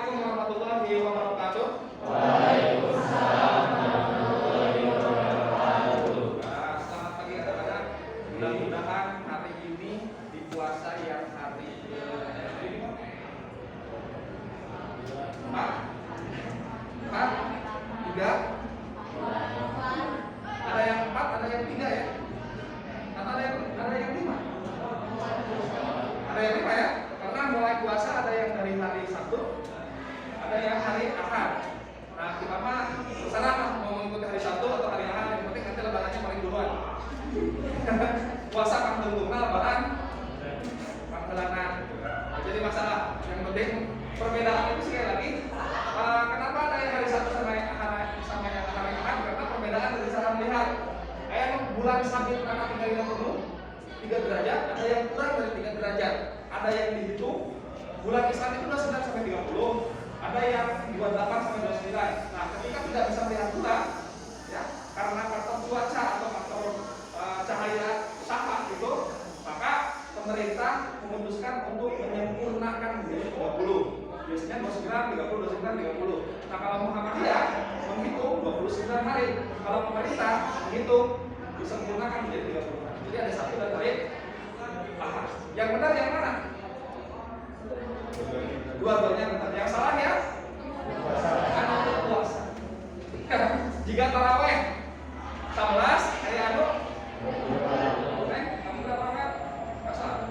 Assalamualaikum warahmatullahi wabarakatuh. Waalaikumsalam warahmatullahi wabarakatuh. Selamat pagi anak-anak. Mudah-mudahan hari ini di puasa yang hari Empat, tiga. Ada yang 4, ada yang 3 ya. Atau ada yang 5. Ada yang 5 ya. Karena mulai puasa ada yang dari hari Sabtu, ada yang hari Ahad. Nah, kita mah terserah mau mengikuti hari Sabtu atau hari Ahad, yang penting nanti lebarannya paling duluan. Puasa kan tentunya lebaran panggilanan. Jadi masalah yang penting perbedaan itu sekali lagi. Kenapa ada yang hari Sabtu sama yang hari Ahad? Karena perbedaan dari cara melihat. Kayak bulan sabit karena tinggalnya penuh 3 derajat, ada yang kurang dari 3 derajat. Ada yang dihitung bulan Islam itu 29 sampai 30, ada yang 28 sampai 29. Nah, ketika tidak bisa melihat bulan, ya, karena faktor cuaca atau faktor cahaya sapa gitu, maka pemerintah memutuskan untuk menyempurnakan menjadi 30. Biasanya 29, 30, 29, 30. Nah, kalau Muhammadiyah menghitung 29 hari, kalau pemerintah menghitung disempurnakan menjadi 30 hari. Jadi ada satu dan lain. Yang benar yang mana? Dua-duanya benar. Yang salah ya? Puasa. Jika taraweh 11 hari anu, kamu berapa rakaat? Enggak salah.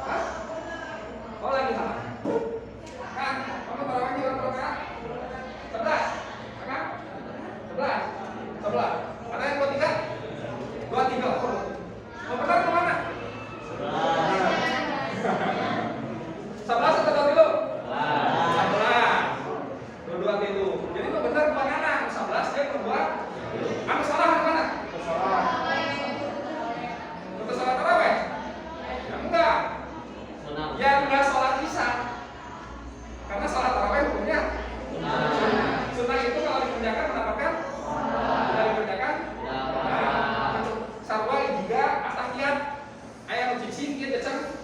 Hah? Oh, lagi salah. Kan, kamu tarawehnya berapa rakaat? 11. Kan? 11. Ada yang 23? 23. Mau benar kemana? 11 atau 20? 11. Dua itu. Jadi mau benar kemana? 11 dia kedua. Kamu salah kemana? Untuk salat taraweh? Ya enggak. Yang enggak salat isya. Karena salat taraweh hukumnya sunnah itu kalau dikerjakan mendapatkan tidak dikerjakan sarwa juga atahiyat ayam cicing dia deceng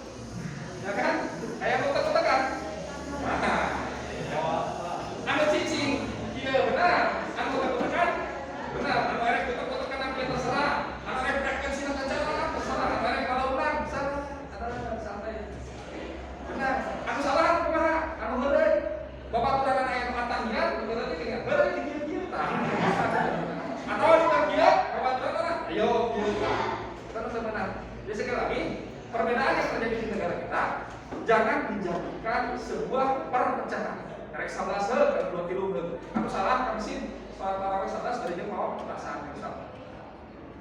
ya kan ayam utek-utek kan mana anu cicing iya benar anu utek-utek kan benar anu erek utek-utek kan apa terserah anu erek frekuensi nanti cara terserah anu erek kalau ulang bisa ada santai benar anu salah kumaha anu heureuy bapak turanan ayam atahiyat berarti kayak heureuy dikieu-kieu tah atau dikieu bapak turanan ayo kieu teman-teman. Jadi sekali lagi perbedaan yang terjadi di negara kita jangan dijadikan sebuah perpecahan. Karek 11 dan 2 kilo aku salah kami sih soal tarawih 11 dari dia mau perasaan misal.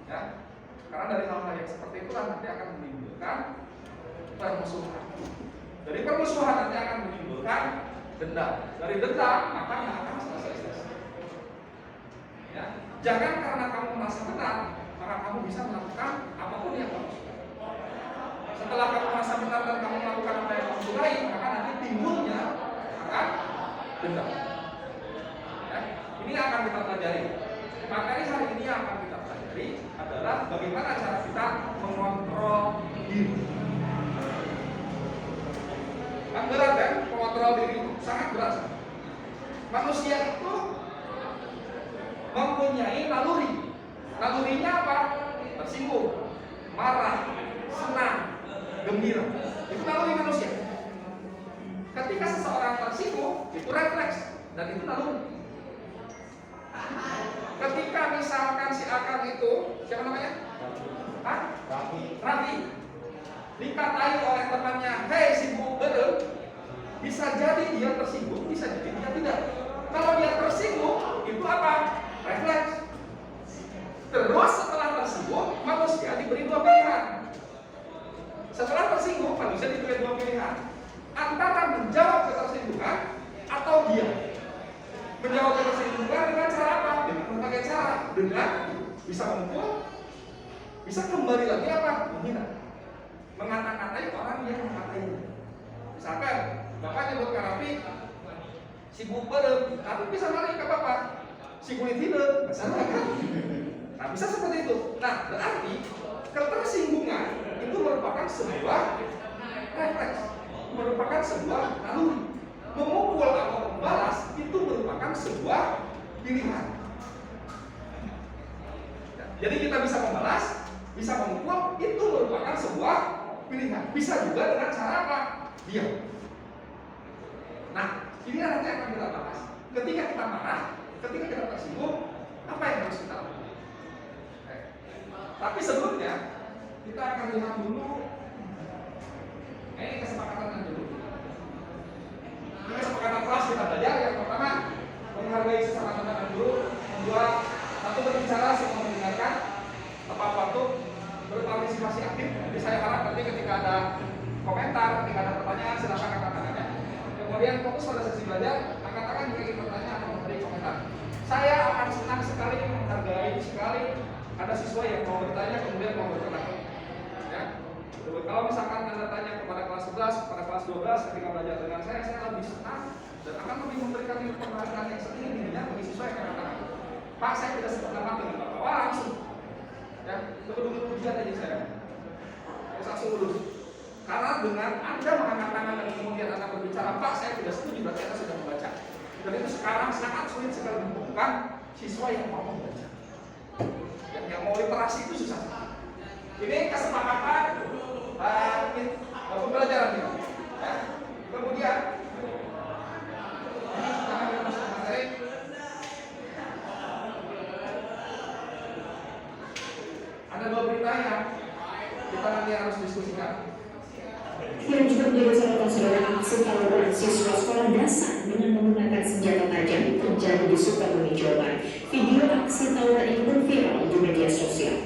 Ya. Karena dari hal-hal yang seperti itu nanti akan menimbulkan permusuhan. Dari permusuhan nanti akan menimbulkan dendam. Dari dendam maka nggak akan selesai. Ya. Jangan karena kamu merasa benar maka kamu bisa melakukan apapun yang kamu sukai. Setelah kamu merasa benar dan kamu melakukan apa yang kamu sukai, maka nanti timbulnya akan dendam. Ya, ini yang akan kita pelajari. Materi hari ini yang akan kita pelajari adalah bagaimana cara kita mengontrol diri. Kan berat kan? Mengontrol diri itu sangat berat. Manusia itu mempunyai naluri. Nalurinya apa? Tersinggung, marah, senang, gembira. Itu naluri manusia. Ketika seseorang tersinggung, itu refleks dan itu naluri. Ketika misalkan si Akang itu, siapa namanya? Hah? Raffi. Dikatai oleh temannya, hei si Bu Bedel, bisa jadi dia tersinggung, bisa jadi dia tidak. Kalau dia tersinggung, itu apa? Refleks. Terus setelah tersinggung, manusia diberi 2 pilihan. Setelah tersinggung, manusia diberi 2 pilihan. Antara menjawab ketersinggungan atau diam. Menjawab ketersinggungan dengan cara apa? Dengan berbagai cara. Dengan bisa memukul, bisa kembali lagi apa? Menghina. Mengata-ngatai orang yang mengatakannya. Misalkan, Bapak nyebut ke Raffi, si Bu Bedel, tapi bisa lari ke Bapak. Si kulit hidup, masalah kan? Nah, bisa seperti itu. Nah, berarti ketersinggungan itu merupakan sebuah refleks, merupakan sebuah naluri. Memukul atau sebuah pilihan. Jadi kita bisa membalas, bisa memukul, itu merupakan sebuah pilihan. Bisa juga dengan cara apa? Diam. Nah, ini nanti akan kita bahas. Ketika kita marah, ketika kita tersinggung, apa yang harus kita lakukan? Tapi sebelumnya kita akan lihat dulu. Ini kesepakatan dulu. Ini kesepakatan kelas kita belajar. Yang pertama, menghargai sesama teman dulu. Kedua, satu berbicara, semua mendengarkan. Tepat waktu, berpartisipasi aktif. Jadi saya harap nanti ketika ada komentar, ketika ada pertanyaan, silakan angkat tangannya. Kemudian fokus pada sesi belajar, angkat tangan jika ingin bertanya atau memberi komentar. Saya akan senang sekali, menghargai sekali ada siswa yang mau bertanya kemudian mau berkomentar. Ya. Kalau misalkan Anda tanya kepada kelas 11, kepada kelas 12 ketika belajar dengan saya lebih senang dan akan lebih memberikan informasi yang setinggi-tingginya bagi siswa yang akan datang. Pak, saya tidak sempat lama dengan Bapak. Wah, langsung. Ya, kedua-dua ujian aja saya. Harus langsung lulus. Karena dengan Anda mengangkat tangan dan kemudian Anda berbicara, Pak, saya tidak setuju, berarti Anda sudah membaca. Dan itu sekarang sangat sulit sekali menemukan siswa yang mau membaca. Yang mau literasi itu susah. Ini kesepakatan pembelajaran ini. Ya. Kemudian ada dua berita yang kita nanti harus diskusikan. Yang juga menjadi sorotan saudara aksi tawuran siswa sekolah dasar dengan menggunakan senjata tajam terjadi di Sukabumi, Jawa Barat. Video aksi tawuran ini pun viral di media sosial.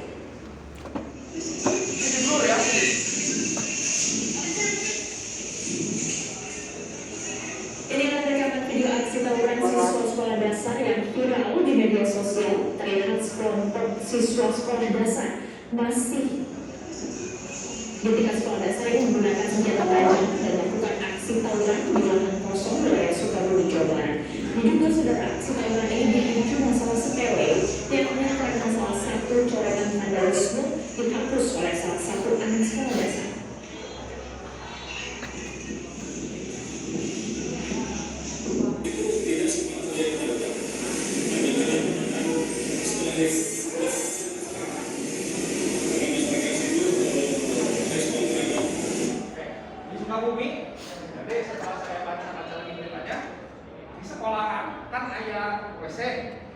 Inilah rekaman video aksi tawuran siswa sekolah dasar yang viral di media sosial. Terlihat sekelompok siswa sekolah dasar masih di tingkat sekolah dasar yang menggunakan senjata tajam dan melakukan aksi tawuran di lahan kosong wilayah Sukabumi, Jawa Barat. Diduga saudara aksi tawuran ini dipicu masalah sepele yang hanya karena salah satu coretan vandalisme dihapus oleh salah satu anak sekolah dasar.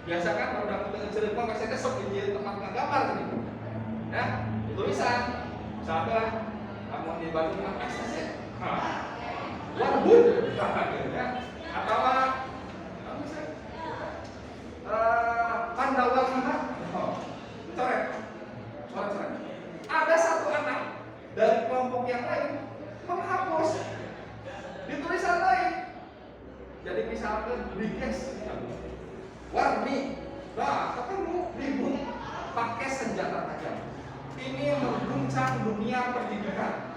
Biasa kan kalau udah dengan cerita WC itu sok jadi tempat gambar gitu. Ya, tulisan misalkan kamu di Bandung aksesnya. Warbun ya. Atau Pandawa kita. Coret. Ada satu anak dari kelompok yang lain menghapus di tulisan lain. Jadi misalkan Bikes warni, ketemu ribut pakai senjata tajam. Ini mengguncang dunia pendidikan.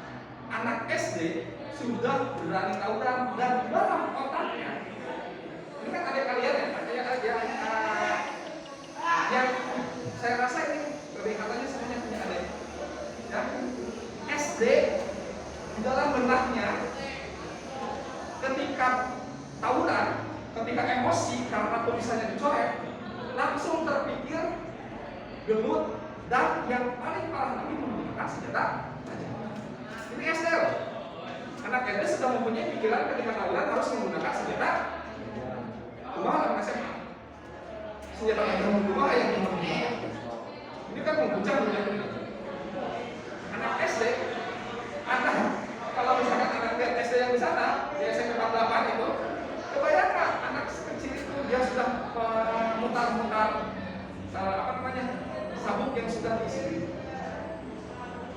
Anak SD sudah berani tawuran dan dalam otaknya. Ini kan ada kalian yang saya rasa ini kelihatannya semuanya punya adik. Ya, SD di dalam benaknya ketika tawuran, ketika emosi karena tulisannya dicoret, langsung terpikir gelut dan yang paling parah lagi menggunakan senjata tajam. Ini SD loh. Anak SD sudah mempunyai pikiran ketika tawuran harus menggunakan senjata. Cuma anak SMA senjata tajam cuma yang membunuh. Ini kan mengguncang dunia pendidikan. Anak SD, anak kalau misalkan anak SD yang di sana di SMP 48 itu, kebayangkan anak kecil itu dia sudah mutar-mutar sabuk yang sudah diisi.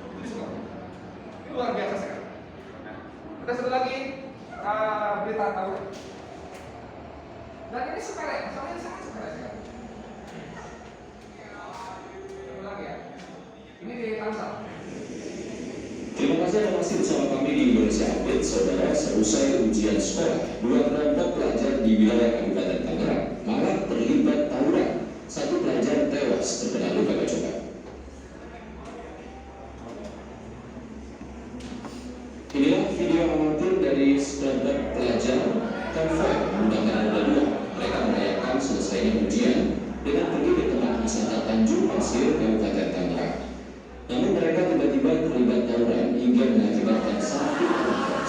Itu disuka. Ini luar biasa sekali. Nah, ada satu lagi berita tawuran. Dan ini sepele, masalahnya sangat sepele sekali. Satu lagi ya. Ini di Tangsel. Terima kasih Anda masih bersama kami di Indonesia Update. Saudara, seusai ujian sekolah, dua kelompok pelajar di wilayah Kabupaten Tangerang malah terlibat tawuran. Satu pelajar tewas terkena luka bacokan. Inilah video amatir dari sekelompok pelajar konvoy undangan roda 2. Mereka merayakan Pasir, Kabupaten Tangerang. Namun mereka tiba-tiba terlibat tawuran hingga mengakibatkan satu korban.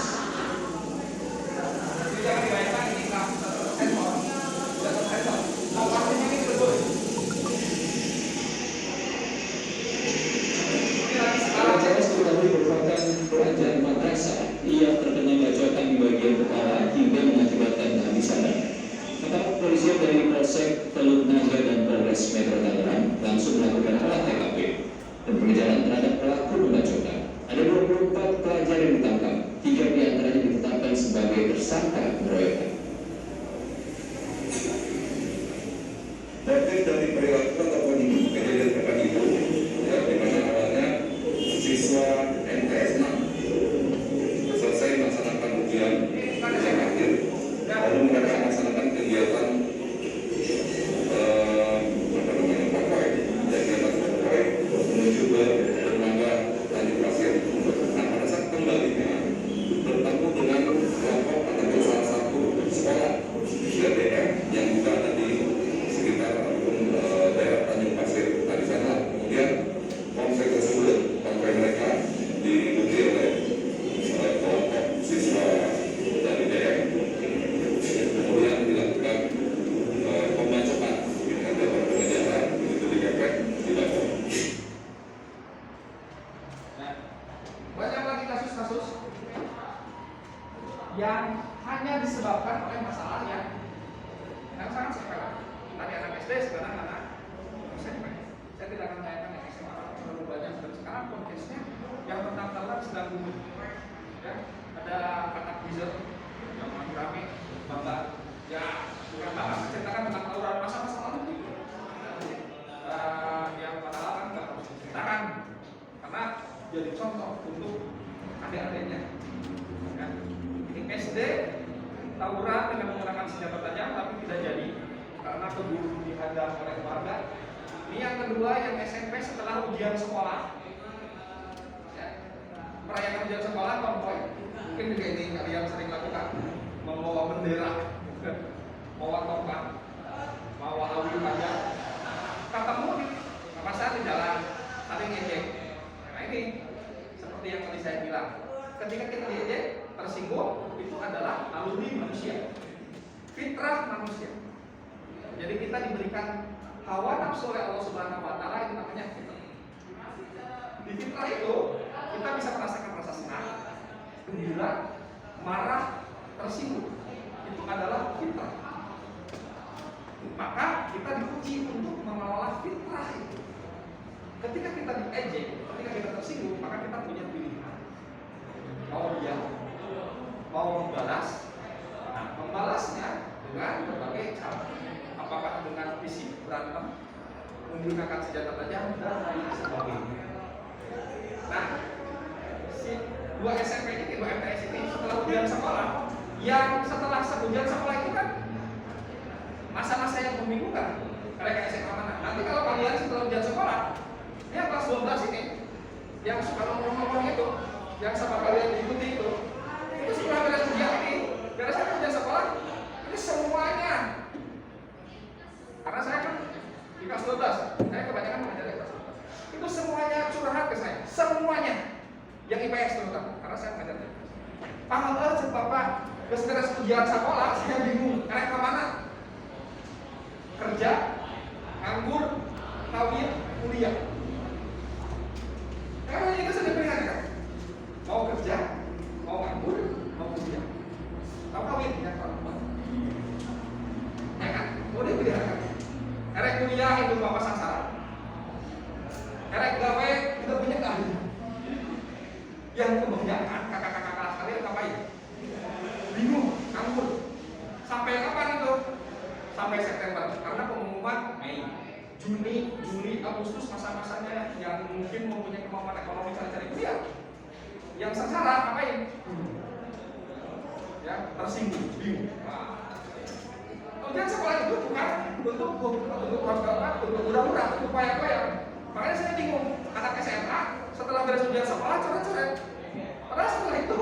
Cewek diketahui merupakan pelajar madrasah. Ia terkena bacokan di bagian kepala hingga mengakibatkan kehabisan darah. Kepala kepolisian dari Polsek Teluk Naga dan Polres Metro Tangerang langsung melakukan olah TKP dan pengejaran terhadap pelaku pembacokan. Ada 24 pelajar yang ditangkap, 3 diantaranya ditetapkan sebagai tersangka pengeroyokan. Motif dari perilaku ataupun kejadian pekan itu, ya, di mana awalnya siswa MTS 6 selesai melaksanakan ujian akhir, lalu mereka melaksanakan kegiatan pokok, kegiatan pokok menuju ke dermaga Tanjung Pasir. Nah, pada saat kembalinya bertemu dengan kelompok ataupun salah satu sekolah GDM yang juga ada di sekitar ataupun daerah Tanjung Pasir. Nah, di sana kemudian konflik tersebut sampai mereka diikuti oleh kelompok siswa dari DM, kemudian dilakukan pembacokan dengan beberapa pengejaran, begitu dikepek, dibacok. Nah, banyak lagi kasus-kasus yang hanya disebabkan oleh masalah yang sangat sepele. Tadi anak SD, sekarang anak SMP. Saya tidak akan menanyakan yang SMA terlalu banyak, dan sekarang konteksnya yang tentang tawuran sedang booming. Ya, ada kata teaser yang lagi rame, bangga. Ya, bukan bangga, menceritakan tentang tawuran masa-masa lalu gitu. Yang padahal kan nggak harus diceritakan, karena jadi contoh untuk adik-adiknya. Ya. Ini SD tawuran dengan menggunakan senjata tajam tapi tidak jadi karena keburu dihadang oleh warga. Ini yang kedua, yang SMP setelah ujian sekolah, ya, merayakan ujian sekolah konvoy. Mungkin juga ini kalian sering lakukan, membawa bendera, bawa tongkat, bawa awi panjang, ketemu di papasan di jalan, saling ngejek. Nah ini seperti yang tadi saya bilang, ketika kita diejek, tersinggung, itu adalah naluri manusia, fitrah manusia. Jadi kita diberikan hawa nafsu oleh Allah Subhanahu wa Ta'ala, itu namanya fitrah. Di fitrah itu kita bisa merasakan rasa senang, gembira, marah, tersinggung. Itu adalah fitrah. Maka kita diuji untuk mengelola fitrah itu. Ketika kita diejek, ketika kita tersinggung, maka kita punya pilihan. Mau diam, mau membalas. Nah, membalasnya dengan berbagai cara. Apakah dengan fisik berantem, menggunakan senjata tajam, dan lain sebagainya. Nah, si 2 SMP ini, 2 MTS ini setelah ujian sekolah, yang setelah ujian sekolah itu kan masa-masa yang membingungkan. Mereka SMA mana? Nanti kalau kalian setelah ujian sekolah, yang kelas 12 ini, yang suka ngomong-ngomong itu, yang sama kalian diikuti itu setelah beres ujian ini, beres ujian sekolah, ini semuanya. Karena saya kan di kelas 12, saya kebanyakan mengajar di kelas 12. Itu semuanya curhat ke saya, semuanya. Yang IPS terutama, karena saya mengajar di IPS. Pak, Bapak, beres ujian sekolah, saya bingung, karena kemana? Kerja, nganggur, kawin, kuliah. Karena ini kan sudah pilihan kan? Mau kerja, mau nganggur, mau kuliah. Mau kawin, ya perempuan. Ya kan? Mau dia pilihan kan? Erek kuliah itu bapak sasaran. Erek gawe kita punya keahlian. Yang kebanyakan kakak-kakak kelas kalian ngapain? Bingung, nganggur. Sampai kapan itu? Sampai September. Karena pengumuman Mei, Juni, Juli, Agustus masa-masanya yang mungkin mempunyai kemampuan ekonomi cari-cari kuliah. Yang sengsara ngapain? Ya, tersinggung, bingung. Nah, ujian sekolah itu bukan untuk hura-hura, untuk koyak-koyak. Makanya saya bingung, anak SMA setelah beres ujian sekolah coret-coret. Padahal setelah itu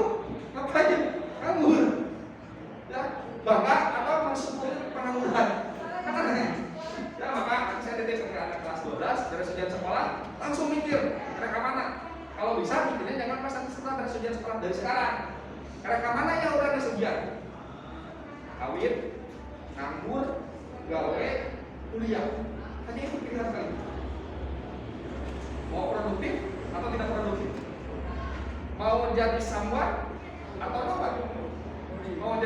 ngapain? Nganggur. Ya, bangga atau mensyukuri pengangguran. Kan aneh. Ya, maka saya titip ke anak kelas 12 beres ujian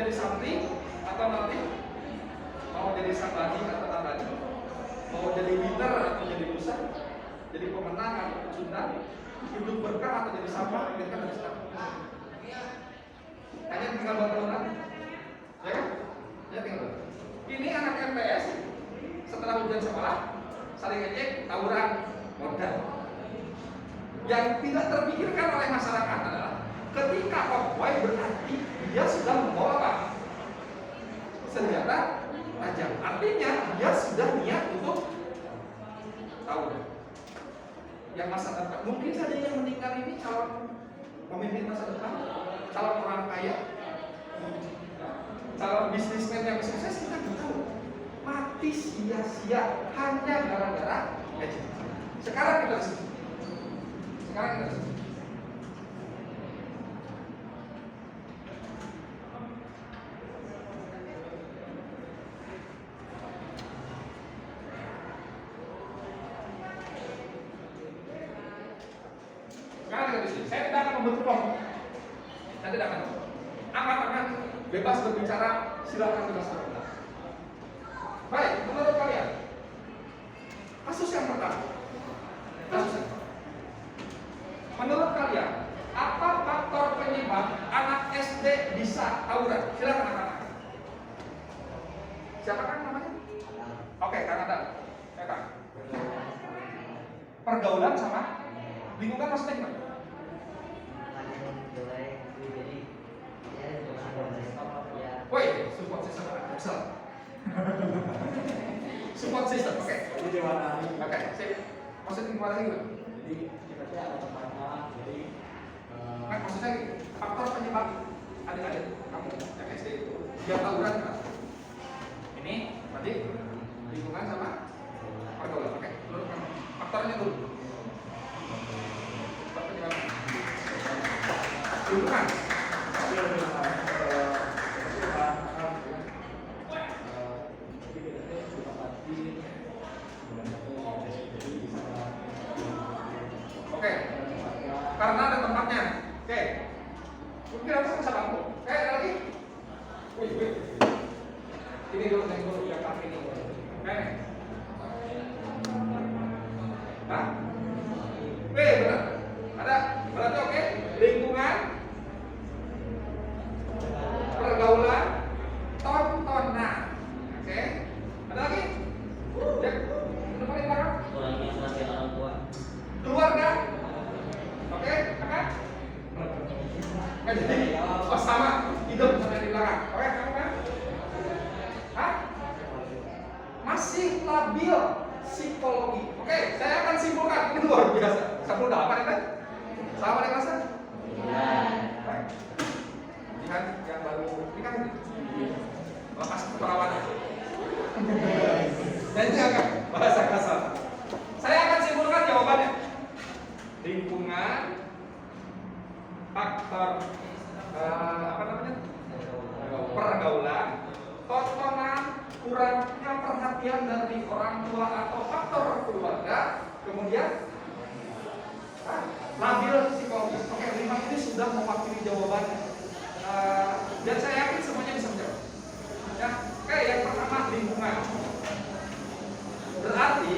jadi santri atau nanti mau jadi sabadi atau tabadi, mau jadi winner atau jadi loser, jadi pemenang atau pecundang, hidup berkah atau jadi sampah, ini kan harus tahu. Hanya tinggal berkeluaran, ya kan? Ya tinggal. Ini anak MTS setelah ujian sekolah saling ejek, tawuran, modal. Yang tidak terpikirkan oleh masyarakat adalah ketika konvoy berarti dia sudah membawa apa? Senjata tajam. Artinya dia sudah niat untuk tawuran. Yang masa depan mungkin saja yang meninggal ini calon pemimpin masa depan, calon orang kaya, calon bisnismen yang sukses, kita tidak tahu. Mati sia-sia hanya gara-gara gaji. Sekarang kita disini. Sekarang kita disini. Sekarang kita disini. Saya tidak akan membentuk kelompok. Saya tidak akan. Angkat tangan, bebas berbicara, silakan bebas berbicara. Baik, menurut kalian, kasus yang pertama, menurut kalian, apa faktor penyebab anak SD bisa tawuran? Silakan anak-anak. Siapa kan namanya? Oke, Kang Adam. Kang. Pergaulan sama lingkungan maksudnya gimana? Woi, support system Excel. Support system, oke. Oke, sip. Maksudnya gimana lagi? Jadi kita ada tempatnya, jadi Maksudnya faktor penyebab adik-adik kamu yang SD itu dia tawuran kan? Ini tadi lingkungan sama pergaulan. Oke, menurut kamu faktornya dulu. Faktor penyebab lingkungan. Oke, karena ada tempatnya. Oke, mungkin aku bisa bantu. Ada lagi? Wih. Ini dulu yang kami ini. Oke. Hah? Benar. Ada. Berarti oke. Lingkungan, pergaulan, tontonan. Oke. Ada lagi? Ya. Itu paling belakang. kurangnya perhatian orang tua. Keluarga. Oke, kakak? Jadi, sama hidup sampai di belakang. Oke, kamu kan? Hah? Masih labil psikologi. Oke, saya akan simpulkan. Ini luar biasa. Kamu udah apa kan? Sama dengan kelasnya? Baik. Lihat yang baru ini kan lepas keperawanan. Dan jangan bahasa kasar. Saya akan simpulkan jawabannya. Lingkungan, faktor pergaulan, tontonan, kurangnya perhatian dari orang tua atau faktor keluarga, kemudian labil psikologis. Oke, 5 ini sudah mewakili jawabannya. Dan saya yakin semuanya bisa menjawab. Ya, oke, yang pertama lingkungan. Berarti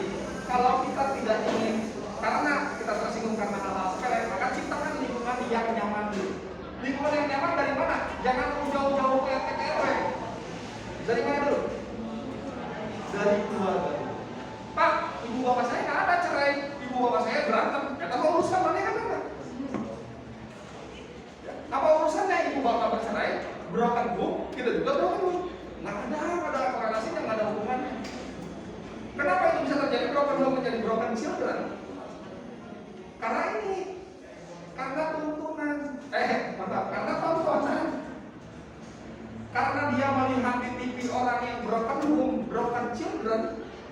kalau kita tidak ingin, karena kita tersinggung karena hal-hal sepele, maka ciptakan lingkungan yang nyaman dulu. Lingkungan yang nyaman dari mana? Jangan jauh-jauh ke RT RW. Dari mana dulu? Dari keluarga. Pak, ibu bapak saya nggak ada cerai, ibu bapak saya berantem. Kata urusan mana kan enggak? Apa urusannya ibu bapak bercerai, broken home, kita juga broken home? Nggak ada korelasinya, nggak ada hubungannya. Kenapa itu bisa terjadi broken home menjadi broken children? Karena ini, karena tuntunan, karena tontonan. Karena dia melihat di TV orang yang broken home, broken children,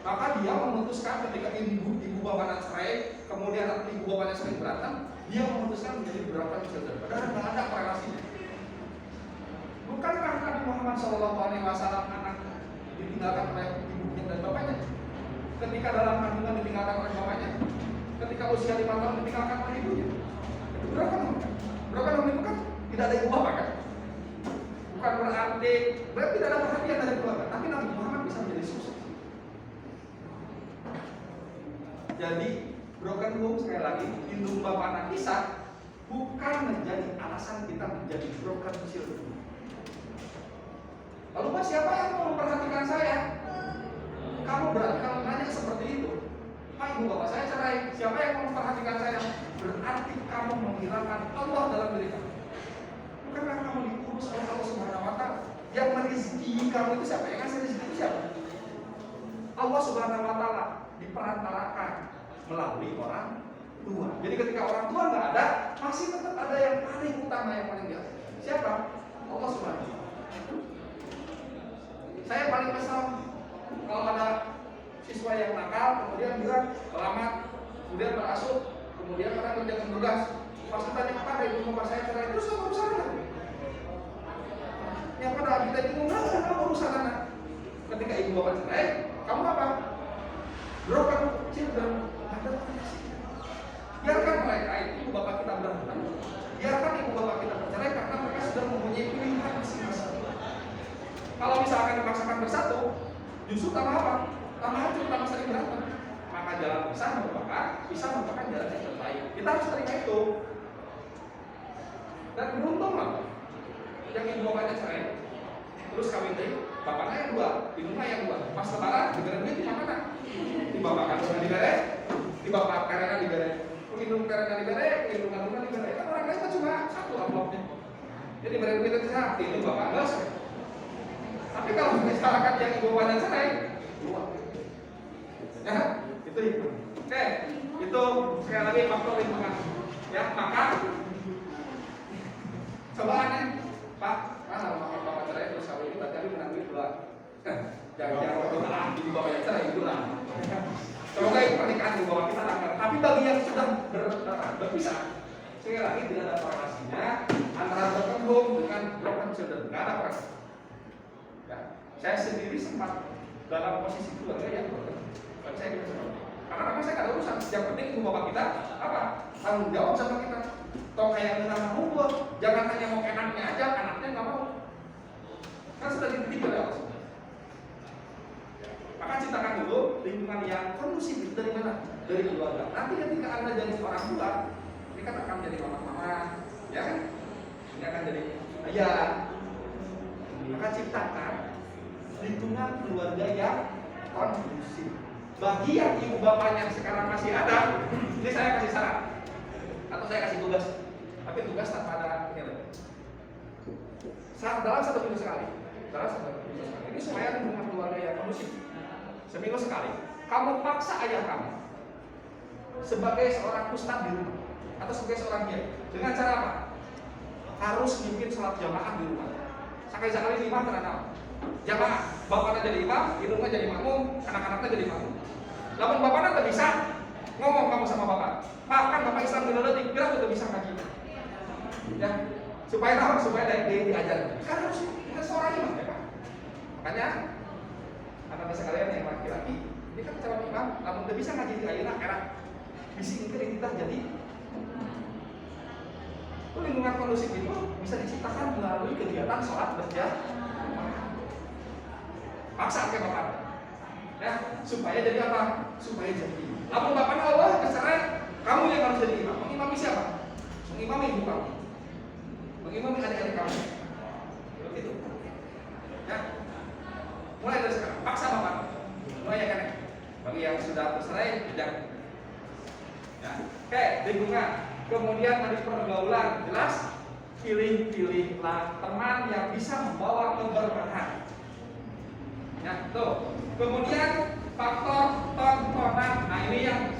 maka dia memutuskan ketika ibu bapaknya cerai, kemudian ibu bapaknya sering berantem, dia memutuskan menjadi broken children. Padahal nggak ada korelasinya. Bukankah Nabi Muhammad SAW anak ditinggalkan oleh ibunya dan bapaknya? Ketika dalam kandungan ditinggalkan oleh bapaknya, ketika usia 5 tahun ditinggalkan oleh ibunya. Itu broken home kan? Broken home itu kan tidak ada ibu bapak kan? Bukan bukan berarti tidak ada perhatian dari keluarga, tapi Nabi Muhammad bisa menjadi sukses. Jadi broken home sekali lagi, indung bapak anak kisah bukan menjadi alasan kita menjadi broken children. Lalu Pak, siapa yang mau memperhatikan saya? Kamu berarti kalau nanya seperti itu, Pak, ibu bapak saya cerai, siapa yang mau memperhatikan saya? Berarti kamu menghilangkan Allah dalam diri kamu. Bukankah kamu diurus oleh Allah Subhanahu wa Ta'ala? Yang merizki kamu itu siapa? Yang ngasih rezeki itu siapa? Allah Subhanahu wa Ta'ala diperantarakan melalui orang tua. Jadi ketika orang tua nggak ada, masih tetap ada yang paling utama, yang paling di atas. Siapa? Allah Subhanahu wa Ta'ala. Saya paling kesal kalau ada siswa yang nakal, kemudian bilang selamat, kemudian berasuh, kemudian karena kerja tugas, pas ditanya apa ibu bapak saya cerai, terus apa urusan anak? Yang pada kita bingung, apa urusan anak? Ketika ibu bapak cerai, kamu apa? Broken children. Biarkan mereka ibu bapak kita berantem, biarkan ibu bapak kita bercerai karena mereka sudah mempunyai pilihan masing-masing. Kalau misalkan dipaksakan bersatu, justru tambah apa? Tambah hancur, tambah sering berantem. Maka jalan bisa merupakan jalan yang terbaik. Kita harus terima itu. Dan beruntung lah, yang ibu bapaknya cerai, terus kawin lagi, bapaknya yang dua, ibunya yang dua. Pas lebaran, diberi duit di mana? Di bapak kandungan diberi, di bapak karena diberi, pelindung karena diberi, pelindung kandungan diberi. Kan orang lain cuma satu amplopnya. Jadi diberi duit itu satu, itu bapak enggak. Tapi kalau misalkan yang ibu bapaknya cerai, dua. Ya, itu. Oke, itu sekali lagi faktor lingkungan. Ya, maka cobaan Pak, kalau bapak cerai terus kawin ini berarti menang duit dua. Jangan berdoa ibu bapak yang cerai itu lah. Semoga itu pernikahan ibu bapak kita lancar. Tapi bagi yang sudah berpisah, sekali lagi tidak ada korelasinya antara broken home dengan broken children. Tidak ada korelasi. Ya, saya sendiri sempat dalam posisi keluarga yang broken. Saya tidak sempat. Karena memang saya tidak ada urusan. Yang penting ibu bapak kita apa? Tanggung jawab sama kita. Toh kayak kita mau buat, jangan hanya mau enaknya aja, anaknya nggak mau. Kan sudah dididik oleh Allah. Maka ciptakan dulu lingkungan yang kondusif dari mana? Dari keluarga. Nanti ketika Anda jadi seorang tua, ini kan akan jadi mama-mama, ya kan? Ini akan jadi ayah. Maka ciptakan lingkungan keluarga yang kondusif. Bagi yang ibu bapaknya sekarang masih ada, ini saya kasih saran atau saya kasih tugas, tapi tugas tanpa ada nilai. Dalam satu minggu sekali, ini supaya lingkungan keluarga yang kondusif. Seminggu sekali, kamu paksa ayah kamu sebagai seorang ustadz di rumah atau sebagai seorang kiai dengan cara apa? Harus mimpin sholat jamaah di rumah. Sekali-sekali imam terkenal. Jamaah, bapaknya jadi imam, ibunya jadi makmum, anak-anaknya jadi makmum. Lamun bapaknya tidak bisa ngomong kamu sama bapak, Pak kan bapak Islam di dalam dikira tidak bisa ngaji. Ya, supaya apa? Supaya dia diajar. Kan harus seorang imam ya Pak. Makanya anak-anak sekalian yang laki-laki, ini kan calon imam, lamun tidak bisa ngaji di ayeuna era bisi mungkin kita jadi. Itu lingkungan kondusif itu bisa diciptakan melalui kegiatan sholat berjamaah. Paksa ke bapak, ya supaya jadi apa? Supaya jadi. Lamun bapaknya Allah kesaran, kamu yang harus jadi imam. Mengimami siapa? Mengimami ibu kamu, mengimami adik-adik kamu. Begitu. Ya. Mulai dari sekarang, paksa bapak. Mulai ya kan? Bagi yang sudah bercerai, jangan. Ya. Oke, lingkungan. Kemudian tadi pergaulan, jelas. Pilih-pilihlah teman yang bisa membawa keberkahan. Ya, tuh. Kemudian faktor tontonan. Nah, ini yang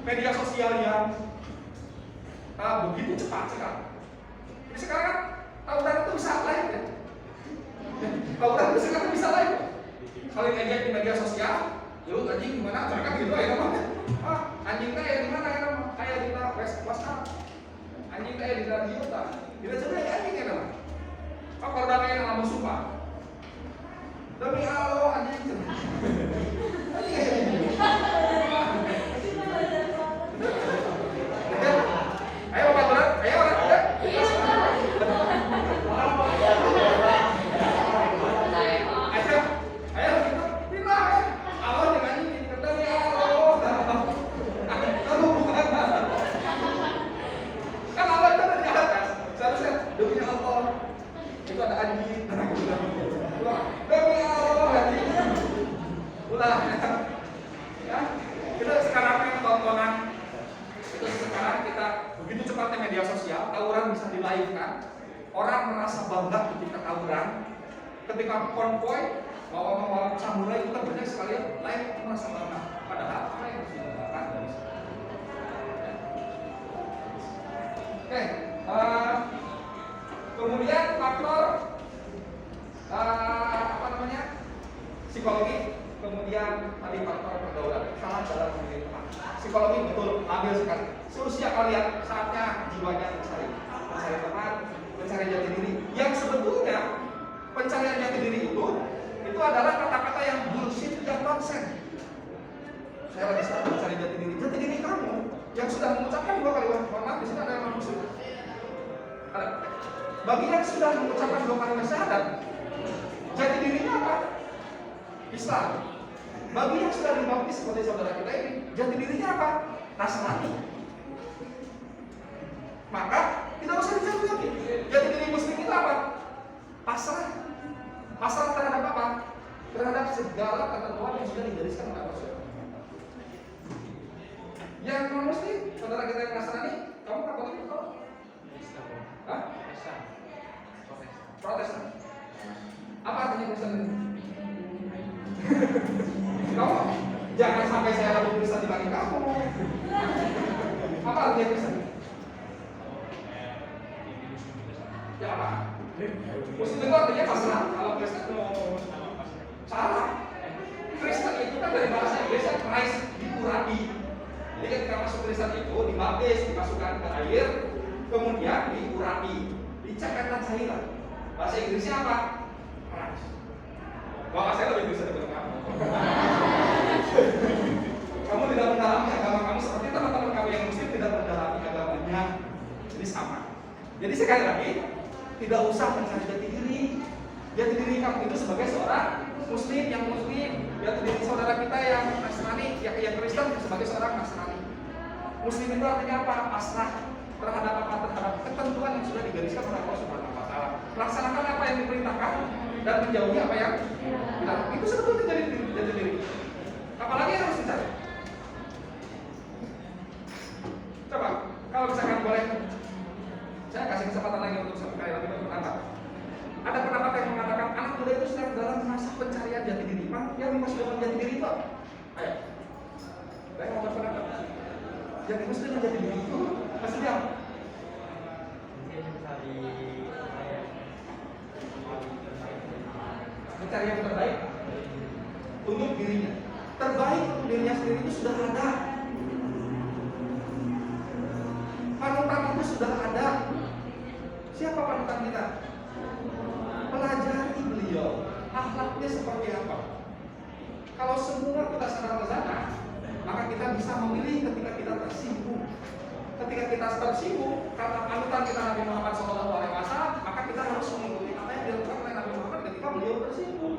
media sosial yang begitu cepat sekarang. Ini sekarang tawuran itu bisa live ya. Tawuran itu sekarang bisa live. Saling ngejek di media sosial. Yuk anjing gimana? Mereka gitu ya namanya. Anjing teh di mana ya namanya? Kayak di WhatsApp. Anjing teh di radio tak. Bila coba ya anjing ya namanya. Kalau udah kayak nama sumpah. Demi Allah anjing. Ayo Pak Berat, ayo orang. itu ada anjing. Demi Allah anjing. Ulah ya. Kita sekarang yang tontonan itu sekarang kita begitu cepatnya media sosial, tawuran bisa di live kan. Orang merasa bangga ketika tawuran, ketika konvoy bawa samurai itu kan banyak sekali live merasa bangga. Padahal apa yang harus dilakukan dari situ? Oke, kemudian faktor psikologi, kemudian tadi faktor pergaulan, salah dalam memilih teman. Psikologi betul labil sekali. Seusia kalian saatnya jiwanya mencari teman, mencari jati diri. Yang sebetulnya pencarian jati diri itu adalah kata-kata yang bullshit, yang nonsen. Saya lagi sedang mencari jati diri kamu yang sudah mengucapkan 2 kalimat. Mohon maaf, di sini ada yang non-muslim. Bagi yang sudah mengucapkan 2 kalimat syahadat, jati dirinya apa? Islam. Bagi yang sudah dibaptis seperti saudara kita ini, jati dirinya apa? Nasrani. Maka tidak usah dicari lagi. Jati diri muslim itu apa? Pasrah. Pasrah terhadap apa? Terhadap segala ketentuan yang sudah digariskan oleh Rasul. Yang non muslim, saudara kita yang Nasrani, kamu Katolik atau? Hah? Protestan. Apa artinya Kristen? Kamu jangan sampai saya lebih Kristen dibanding kamu. Apa artinya Kristen? Ya apa? Muslim itu artinya pasrah. Kalau Kristen salah. Kristen itu kan dari bahasa Inggris Christ diurapi. Jadi ketika masuk Kristen itu dibaptis, dimasukkan ke air, kemudian diurapi, dicapkan cairan. Bahasa Inggrisnya apa? Christ. Wah, saya lebih bisa daripada kamu. Kamu tidak mendalami agama kamu seperti teman-teman kamu yang muslim tidak mendalami agamanya. Jadi sama. Jadi sekali lagi, tidak usah mencari jati diri. Jati diri kamu itu sebagai seorang muslim yang muslim. Jati diri saudara kita yang Nasrani, yang Kristen sebagai seorang Nasrani. Muslim itu artinya apa? Pasrah terhadap apa? Terhadap ketentuan yang sudah digariskan oleh Allah Subhanahu wa Ta'ala. Laksanakan apa yang diperintahkan dan menjauhi apa yang dilarang. Itu sebetulnya jati diri. Apalagi yang harus dicari. Coba, kalau misalkan boleh, saya kasih kesempatan lagi untuk satu kali lagi berpendapat. Ada pendapat yang mengatakan anak muda itu sedang dalam masa pencarian jati diri. Pak, yang dimaksud dengan jati diri itu? Ayo, saya mau berpendapat. Yang dimaksud dengan jati diri itu maksudnya apa? Mencari yang terbaik untuk dirinya. Terbaik untuk dirinya sendiri itu sudah ada. Panutan itu sudah ada. Siapa panutan kita? Pelajari beliau. Akhlaknya seperti apa? Kalau semua kita sadar ke sana, maka kita bisa memilih ketika kita tersinggung. Ketika kita tersinggung karena panutan kita Nabi Muhammad SAW, maka kita harus mengikuti apa yang dilakukan oleh Nabi Muhammad ketika beliau tersinggung.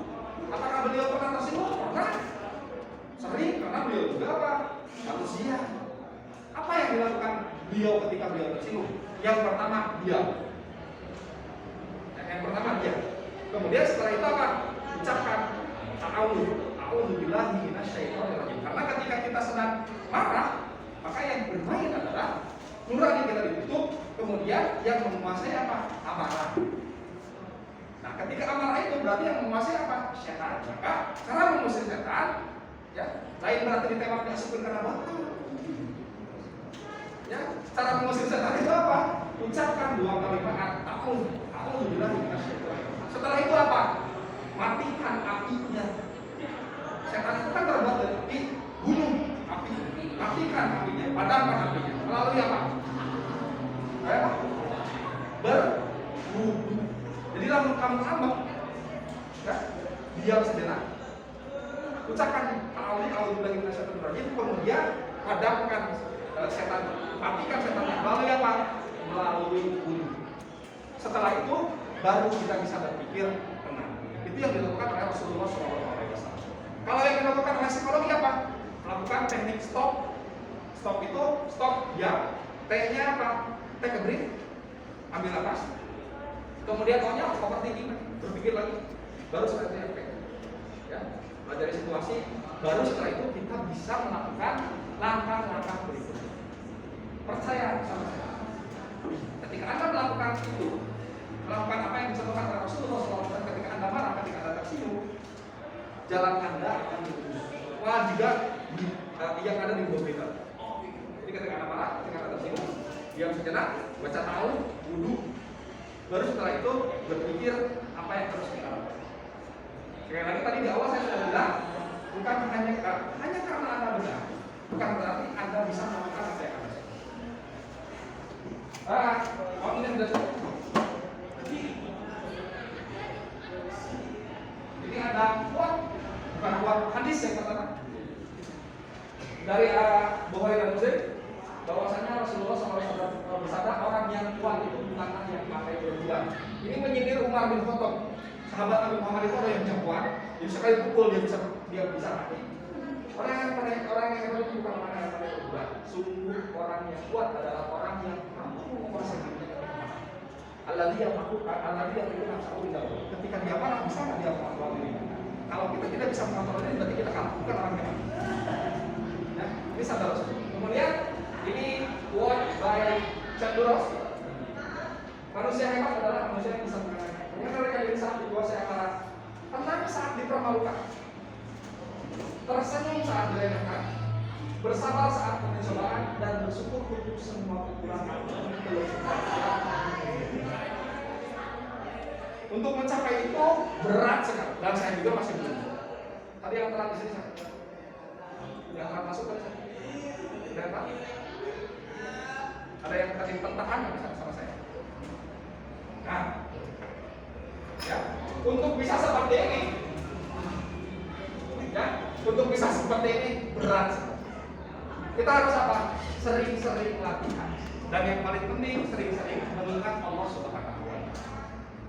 Apakah beliau pernah tersinggung? Pernah. Sering, karena beliau juga apa? Manusia. Apa yang dilakukan beliau ketika beliau tersinggung? Yang pertama, diam. Yang pertama, diam. Kemudian setelah itu apa? Ucapkan a'udzubillahi minasyaitonirrajim. Karena ketika kita sedang marah, maka yang bermain adalah nurani kita ditutup, kemudian yang menguasai apa? Amarah. Nah, ketika amarah itu berarti yang menguasai apa? Setan. Maka cara mengusir setan, ya, lain berarti ditembak diasupin karena batu. Ya, cara mengusir setan itu apa? Ucapkan 2 kalimat a'udzubillahi minasyaitonirrajim. Setelah itu apa? Matikan apinya. Setan itu kan terbuat dari api, bunuh api. Matikan apinya, padamkan apinya. Melalui apa? Berwudu. Jadi lalu kamu ngambek, ya, diam sejenak. Ucapkan a'udzubillahi minasyaitonirrajim, kemudian padamkan setan, matikan setannya. Melalui apa? Melalui wudu. Setelah itu baru kita bisa berpikir tenang. Itu yang dilakukan oleh Rasulullah SAW. Kalau yang dilakukan oleh psikologi apa? Melakukan teknik stop. Stop itu stop diam. T-nya apa? Take a breath. Ambil nafas. Kemudian maunya overthinking, berpikir lagi, baru setelah itu efek. Ya, pelajari situasi, baru setelah itu kita bisa melakukan langkah-langkah berikutnya. Percaya sama saya. Ketika Anda melakukan itu, melakukan apa yang dicontohkan oleh Rasulullah SAW, ketika Anda marah, ketika Anda tersinggung, jalan Anda akan lurus. Wah, juga yang ada di bawah kita. Jadi ketika Anda marah, ketika Anda tersinggung, diam sejenak, baca ta'awudz, wudu, baru setelah itu berpikir apa yang harus kita lakukan. Sekali lagi tadi di awal saya sudah bilang, bukan hanya karena Anda benar, bukan berarti Anda bisa melakukan apa yang Anda suka. Ini sudah cukup. Ini ada quote, bukan quote, hadis yang katakan dari Bukhari dan Muslim, bahwasanya Rasulullah SAW bersabda, orang yang kuat itu bukanlah yang pakai berbulan. Ini menyindir Umar bin Khattab, sahabat Nabi Muhammad itu ada yang jagoan, jadi sekali pukul dia bisa mati. Orang yang itu bukan orang yang pakai berbulan. Sungguh orang yang kuat adalah orang yang mampu menguasai dirinya. Alladzi yang nafsahu bidzalika. Ketika dia marah bisa nggak dia mengontrol dirinya? Kalau kita tidak bisa mengontrol diri, berarti kita kalah, bukan orang yang marah. Ya, ini sadar. Kemudian ini quote by Chandra. Manusia hebat adalah manusia yang bisa mengalahkan. Yang mereka yang saat dikuasai amarah, tenang saat dipermalukan, tersenyum saat diremehkan, bersabar saat pencobaan, dan bersyukur untuk semua kekurangan. Untuk mencapai itu berat sekali, dan saya juga masih belum. Tadi yang telah di sini saya, yang telah masuk tadi saya. Tidak. Ada yang tadi tentang sama saya. Nah, ya, untuk bisa seperti ini, ya, untuk bisa seperti ini berat. Kita harus apa? Sering-sering latihan. Dan yang paling penting, sering-sering mengingat Allah Subhanahu wa Ta'ala.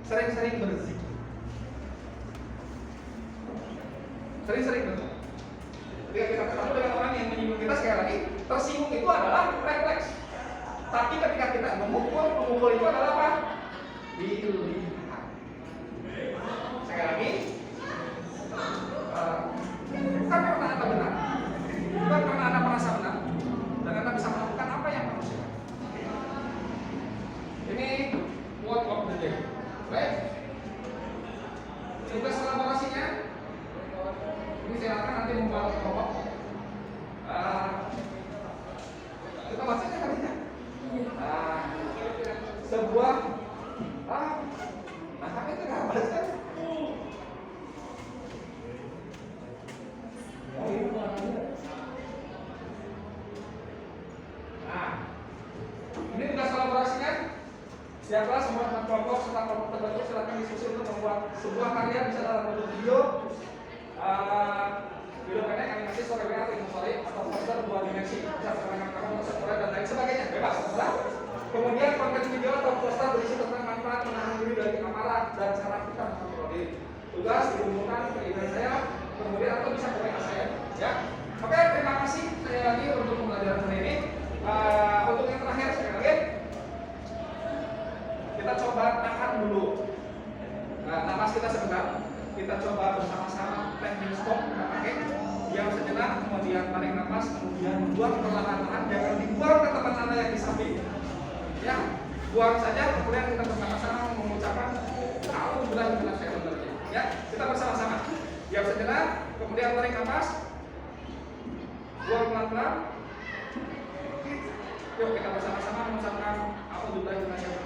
Sering-sering berzikir. Sering-sering berzikir. Ketika kita ketemu dengan orang yang menyinggung kita, sekali lagi, tersinggung itu adalah refleks. Tapi ketika kita memukul itu adalah apa? Dilihat. Sekali lagi, bukan karena Anda benar, bukan karena Anda merasa benar, dan Anda bisa melakukan apa yang manusia. Ini quote of the day. Baik. Tugas kolaborasinya, ini silakan nanti membuat kelompok. Kita bacanya kali ya. Sebuah kami itu nggak baca. Ini tugas kolaborasinya. Siapa semua kelompok setelah kelompok terbentuk silakan diskusi untuk membuat sebuah karya, bisa dalam bentuk video, video pendek, animasi, story WA, atau story, atau poster 2 dimensi, bisa terangkan kamu, poster dan lain sebagainya, bebas, terserah. Kemudian konten video atau poster berisi tentang manfaat menahan diri dari amarah dan cara kita mengontrol diri. Tugas dihubungkan ke email saya, kemudian atau bisa ke WA saya, ya. Oke, terima kasih sekali lagi untuk pembelajaran hari ini. Untuk yang terakhir sekali lagi, kita coba tahan dulu. Napas kita sebentar. Kita coba bersama-sama teknik stop kita pakai. Diam sejenak, kemudian tarik napas, kemudian buang perlahan-lahan. Jangan dibuang ke teman Anda yang di samping. Ya, buang saja. Kemudian kita bersama-sama mengucapkan Alhamdulillah. Ya, kita bersama-sama. Diam sejenak, kemudian tarik napas, buang pelan-pelan. Yuk kita bersama-sama mengucapkan Alhamdulillah.